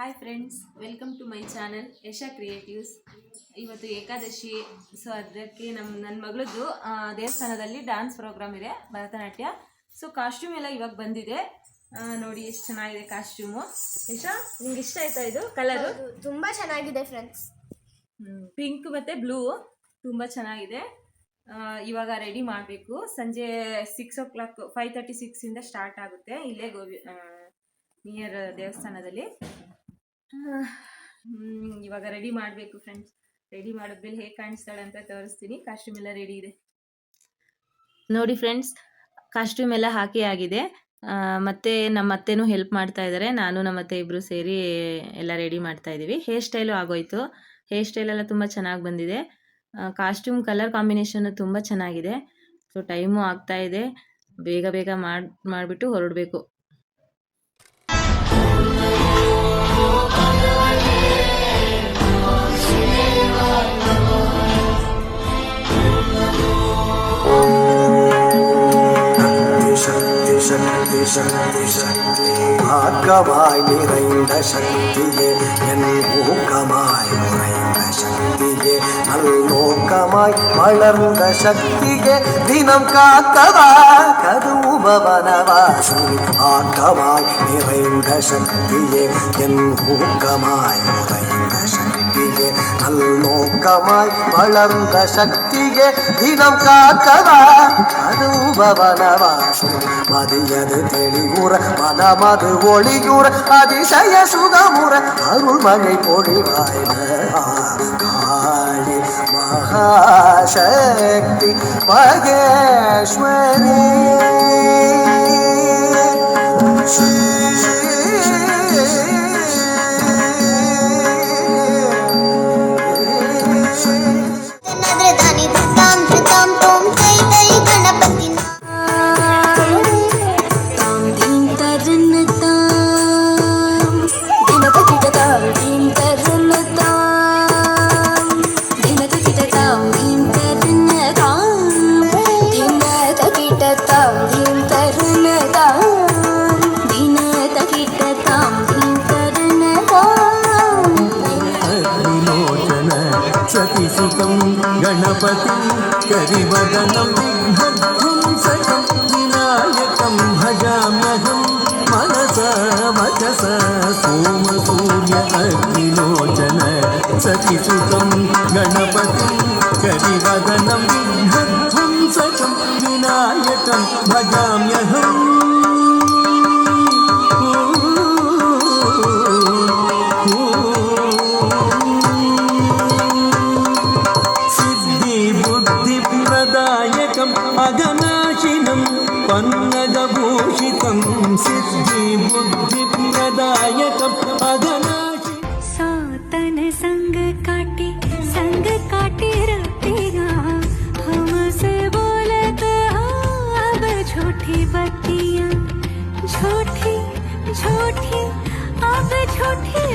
Hi friends, welcome to my channel Yasha creatives. ಇವತ್ತು Ekadashi, so ಅದಕ್ಕೆ ನನ್ನ ಮಗಳದ್ದು ದೇವಸ್ಥಾನದಲ್ಲಿ ಡ್ಯಾನ್ಸ್ ಪ್ರೋಗ್ರಾಮ್ ಇದೆ, ಭರತನಾಟ್ಯ. ಸೊ ಕಾಸ್ಟ್ಯೂಮ್ ಎಲ್ಲ ಇವಾಗ ಬಂದಿದೆ. ನೋಡಿ ಎಷ್ಟು ಚೆನ್ನಾಗಿದೆ ಕಾಸ್ಟ್ಯೂಮು. ಯಶಾ, ನಿಂಗೆ ಇಷ್ಟ ಆಯ್ತಾ ಇದು ಕಲರು? ತುಂಬ ಚೆನ್ನಾಗಿದೆ ಫ್ರೆಂಡ್ಸ್. ಪಿಂಕ್ ಮತ್ತು ಬ್ಲೂ ತುಂಬ ಚೆನ್ನಾಗಿದೆ. ಇವಾಗ ರೆಡಿ ಮಾಡಬೇಕು. ಸಂಜೆ 6 o'clock 5:36 ಸ್ಟಾರ್ಟ್ ಆಗುತ್ತೆ ಇಲ್ಲೇ ನಿಯರ್ ದೇವಸ್ಥಾನದಲ್ಲಿ. ಇವಾಗ ರೆಡಿ ಮಾಡಬೇಕು ಫ್ರೆಂಡ್ಸ್. ರೆಡಿ ಮಾಡಿದ್ಮೇಲೆ ಹೇಗೆ ಕಾಣಿಸ್ತಾಳೆ ಅಂತ ತೋರಿಸ್ತೀನಿ. ಕಾಸ್ಟ್ಯೂಮ್ ಎಲ್ಲ ರೆಡಿ ಇದೆ ನೋಡಿ ಫ್ರೆಂಡ್ಸ್. ಕಾಸ್ಟ್ಯೂಮ್ ಎಲ್ಲ ಹಾಕಿ ಆಗಿದೆ. ಮತ್ತೆ ನಮ್ಮ ಅತ್ತೆನೂ ಹೆಲ್ಪ್ ಮಾಡ್ತಾ ಇದ್ದಾರೆ. ನಾನು ನಮ್ಮ ಅತ್ತೆ ಇಬ್ಬರು ಸೇರಿ ಎಲ್ಲ ರೆಡಿ ಮಾಡ್ತಾ ಇದ್ದೀವಿ. ಹೇರ್ ಸ್ಟೈಲು ಆಗೋಯ್ತು. ಹೇರ್ ಸ್ಟೈಲ್ ಎಲ್ಲ ತುಂಬ ಚೆನ್ನಾಗಿ ಬಂದಿದೆ. ಕಾಸ್ಟ್ಯೂಮ್ ಕಲರ್ ಕಾಂಬಿನೇಷನ್ ತುಂಬ ಚೆನ್ನಾಗಿದೆ. ಸೊ ಟೈಮು ಆಗ್ತಾ ಇದೆ, ಬೇಗ ಬೇಗ ಮಾಡಿಬಿಟ್ಟು ಹೊರಡಬೇಕು. ஆக்கமாய் நிறைந்த சக்தியே, என் ஊக்கமாய் நிறைந்த சக்தியே, நல்லோக்கமாய் வளர்ந்த சக்தியே, தினம் காக்கவா கதுபவனவாசனி. ஆக்கமாய் நிறைந்த சக்தியே, என் ஊக்கமாய் நிறைந்த சக்தியே, நல்லோக்கமாய் வளர்ந்த சக்தியே, தினம் காக்கவா கதுபவனவாசனி. மதியது தெளிவுற மனமது ஒளியுற அதிசய சுகமுற அருள்மழை பொழிவாய் காளி மகாசக்தி மகேஸ்வரி. सतिसुतं गणपतिं करिवदनं विघ्नध्वंसकं विनायकं भजाम्यहं मनसा वचसा सोमसूर्य अग्निलोचन. सतिसुतं गणपतिं करिवदनं विघ्नध्वंसकं विनायकं भजाम्यहम्. अगनाशिनं पन्नगभूषितं सिद्धिबुद्धिप्रदायकम् अगनाशि. सातन संग काटे रखेगा, हमसे बोलत अब झूठी बत्तियां, झूठी झूठी अब झूठी